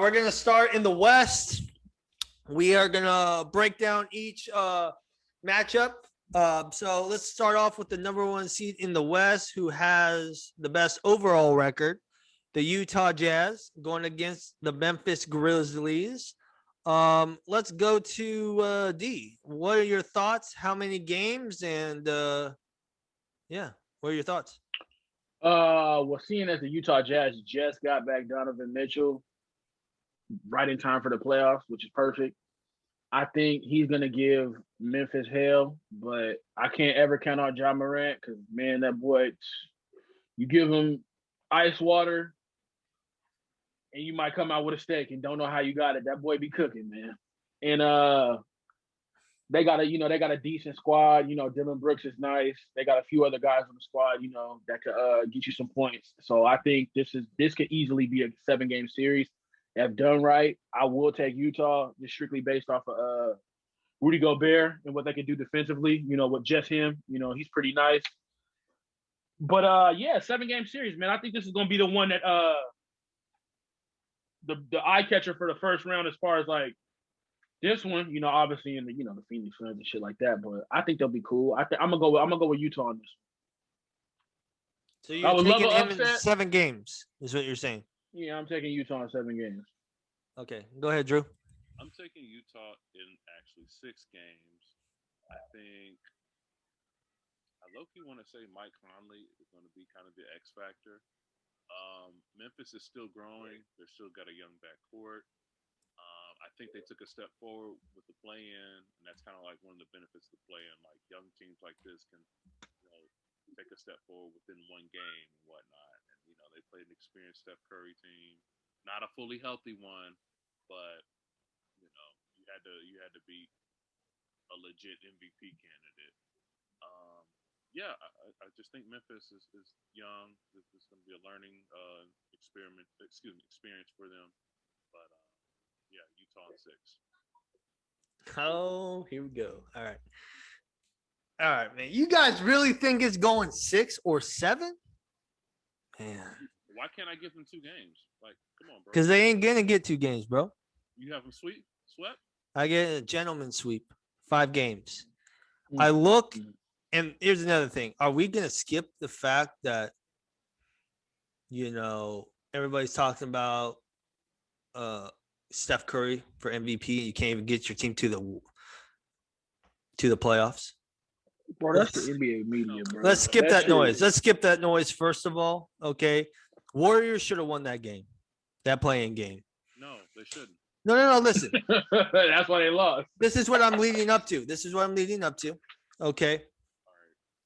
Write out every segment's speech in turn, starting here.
we're going to start in the West. We are going to break down each matchup. So let's start off with the number one seed in the West, who has the best overall record, the Utah Jazz, going against the Memphis Grizzlies. Let's go to D. What are your thoughts? How many games? And what are your thoughts? Well, seeing as the Utah Jazz just got back Donovan Mitchell right in time for the playoffs, which is perfect. I think he's gonna give Memphis hell, but I can't ever count out Ja Morant because man, that boy, you give him ice water and you might come out with a steak and don't know how you got it. That boy be cooking, man. And they got a decent squad. Dylan Brooks is nice. They got a few other guys on the squad, that could get you some points. So I think this could easily be a 7-game series. If done right, I will take Utah just strictly based off of Rudy Gobert and what they can do defensively. With just him, he's pretty nice. But 7-game series, man. I think this is gonna be the one that the eye catcher for the first round as far as like this one, obviously in the the Phoenix Suns and shit like that. But I think they'll be cool. I'm gonna go with Utah on this one. So you're taking him in 7 games, is what you're saying? Yeah, I'm taking Utah in 7 games. Okay, go ahead, Drew. I'm taking Utah in actually 6 games. I think I low-key want to say Mike Conley is going to be kind of the X factor. Memphis is still growing. They're still got a young backcourt. I think they took a step forward with the play-in, and that's kind of like one of the benefits of the play-in. Like young teams like this can, take a step forward within one game and whatnot. And they played an experienced Steph Curry team, not a fully healthy one, but you had to be a legit MVP candidate. I just think Memphis is young. This is going to be a learning experience for them. But Utah in 6. Oh, here we go. All right, man. You guys really think it's going 6 or 7? Man. Why can't I give them 2 games? Like, come on, bro. Because they ain't going to get 2 games, bro. You have them swept? I get a gentleman's sweep. 5 games. I look, and here's another thing. Are we going to skip the fact that, everybody's talking about Steph Curry for MVP? You can't even get your team to the playoffs. Bro, that's the NBA media, bro. Let's skip that noise. Let's skip that noise first of all. Okay, Warriors should have won that game, that playing game. No, they shouldn't. No. Listen, that's why they lost. This is what I'm leading up to. Okay,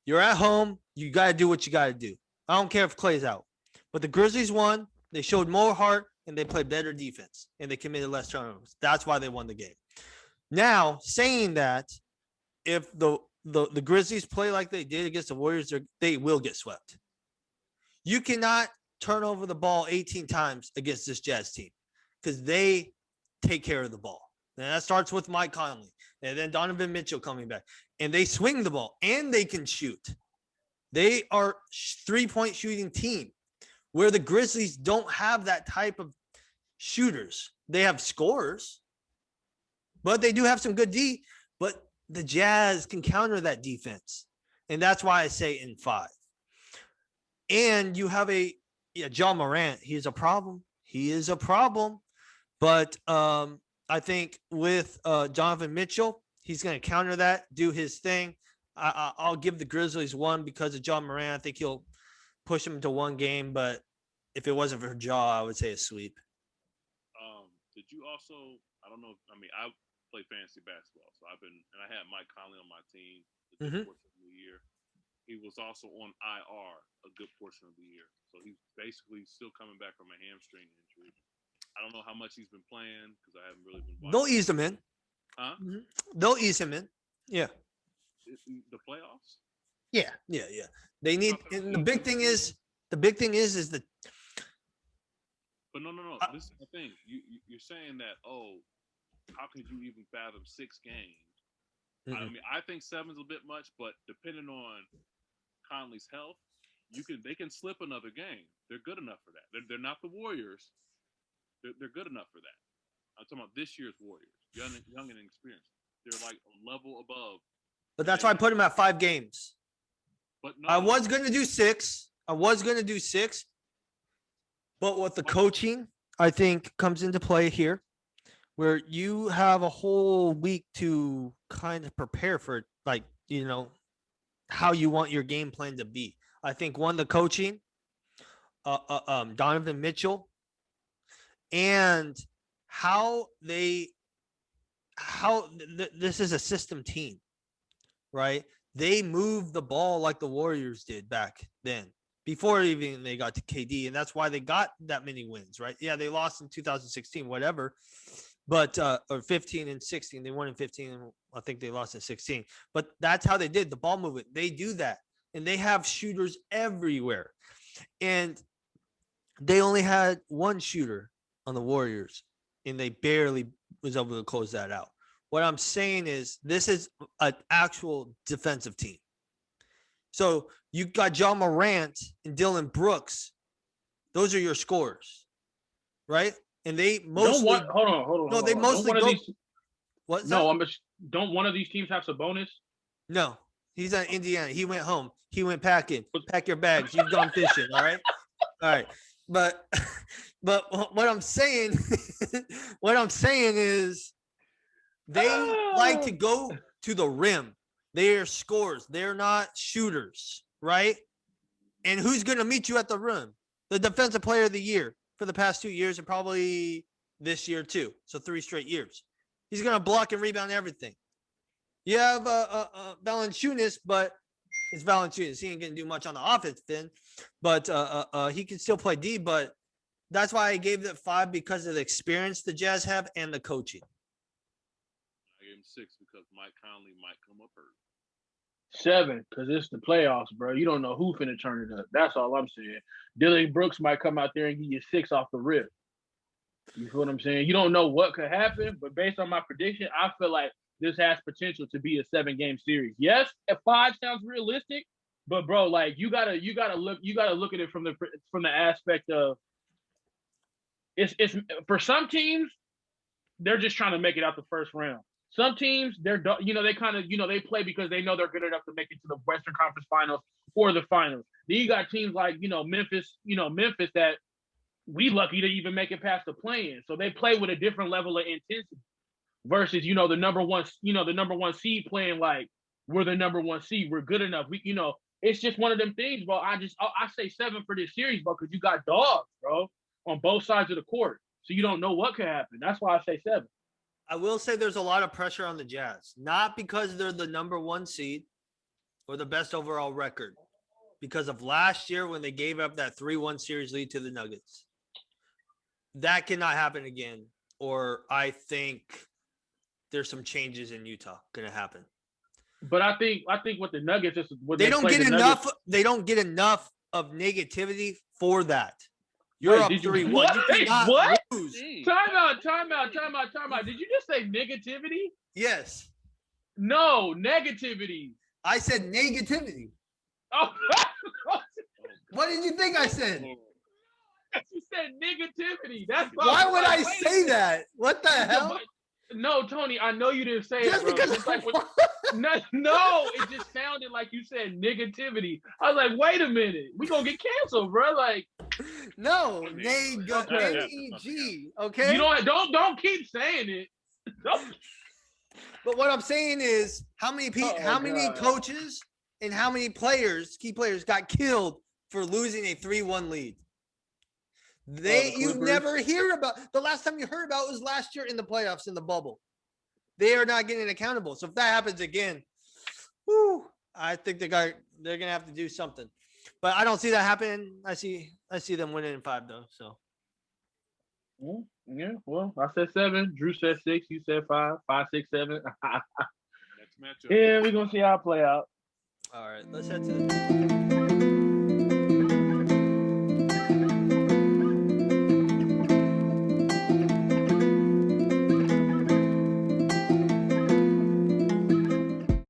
you're at home. You got to do what you got to do. I don't care if Clay's out, but the Grizzlies won. They showed more heart and they played better defense and they committed less turnovers. That's why they won the game. Now, saying that, if the Grizzlies play like they did against the Warriors, they will get swept. You cannot turn over the ball 18 times against this Jazz team because they take care of the ball. And that starts with Mike Conley and then Donovan Mitchell coming back. And they swing the ball and they can shoot. They are 3-point shooting team where the Grizzlies don't have that type of shooters. They have scorers, but they do have some good D. But the Jazz can counter that defense. And that's why I say in 5. And you have Ja Morant. He is a problem. But I think with Donovan Mitchell, he's going to counter that, do his thing. I'll give the Grizzlies 1 because of Ja Morant. I think he'll push him to 1 game. But if it wasn't for Ja, I would say a sweep. Did you also, I don't know, I play fantasy basketball. So I had Mike Conley on my team a good portion of the year. He was also on IR a good portion of the year. So he's basically still coming back from a hamstring injury. I don't know how much he's been playing because I haven't really been watching. They'll ease him in. Huh? Mm-hmm. They'll ease him in. Yeah. The playoffs? Yeah. They need, and the big thing is the But no. This is the thing. You're saying that, how could you even fathom 6 games? Mm-hmm. I think 7 is a bit much, but depending on Conley's health, they can slip another game. They're good enough for that. They're not the Warriors, They're good enough for that. I'm talking about this year's Warriors, young and inexperienced. They're like a level above. But that's why I put them at 5 games. But no, I was going to do 6. But with the coaching, I think comes into play here, where you have a whole week to kind of prepare for it, like, how you want your game plan to be. I think the coaching, Donovan Mitchell, and this is a system team, right? They move the ball like the Warriors did back then, before even they got to KD, and that's why they got that many wins, right? Yeah, they lost in 2016, whatever, but or 15 and 16. They won in 15, and I think they lost in 16. But that's how they did the ball movement. They do that, and they have shooters everywhere. And they only had one shooter on the Warriors, and they barely was able to close that out. What I'm saying is this is an actual defensive team. So you got John Morant and Dylan Brooks. Those are your scorers, right? And they mostly hold on. No, they mostly go. What's that? Don't one of these teams have Sabonis? No, he's at Indiana. He went home. He went packing. Pack your bags. You've gone fishing. All right. All right. But what I'm saying is they like to go to the rim. They are scorers. They're not shooters, right? And who's going to meet you at the rim? The defensive player of the year for the past 2 years and probably this year too. So 3 straight years. He's going to block and rebound everything. You have Valanciunas, but it's Valanciunas. He ain't going to do much on the offense then, but he can still play D. But that's why I gave it 5, because of the experience the Jazz have and the coaching. I gave him 6 because Mike Conley might come up hurt. 7, because it's the playoffs, bro. You don't know who finna turn it up. That's all I'm saying. Dylan Brooks might come out there and give you 6 off the rip. You feel what I'm saying? You don't know what could happen, but based on my prediction, I feel like this has potential to be a 7-game series. Yes, at 5 sounds realistic, but bro, like you gotta look at it from the aspect of it's for some teams, they're just trying to make it out the first round. Some teams, they play because they know they're good enough to make it to the Western Conference Finals or the Finals. Then you got teams like, Memphis that we lucky to even make it past the play-in. So they play with a different level of intensity versus, the number one seed playing like we're the number 1 seed. We're good enough. It's just one of them things, bro. I say 7 for this series, bro, because you got dogs, bro, on both sides of the court. So you don't know what could happen. That's why I say 7. I will say there's a lot of pressure on the Jazz, not because they're the number 1 seed or the best overall record, because of last year when they gave up that 3-1 series lead to the Nuggets. That cannot happen again, or I think there's some changes in Utah going to happen. But I think with the Nuggets, is what they don't get enough. They don't get enough of negativity for that. You're up 3-1. You cannot what? lose. Time out. Did you just say negativity? Yes. No, negativity. I said negativity. Oh. What did you think I said? You said negativity. That's why would I say that? What the hell? No, Tony, I know you didn't say just it, bro. because it's like no, it just sounded like you said negativity. I was like, wait a minute, we gonna get canceled, bro. Like, no, N-E-G. Okay, you don't keep saying it. But what I'm saying is, how many coaches and how many key players, got killed for losing a 3-1 lead? You never hear about. The last time you heard about it was last year in the playoffs in the bubble. They are not getting accountable. So if that happens again, I think they're gonna have to do something. But I don't see that happening. I see them winning in 5 though. So yeah, well, I said 7. Drew said 6. You said 5. 5, 6, 7. Next matchup. Yeah, we're gonna see how it play out. All right, let's head to the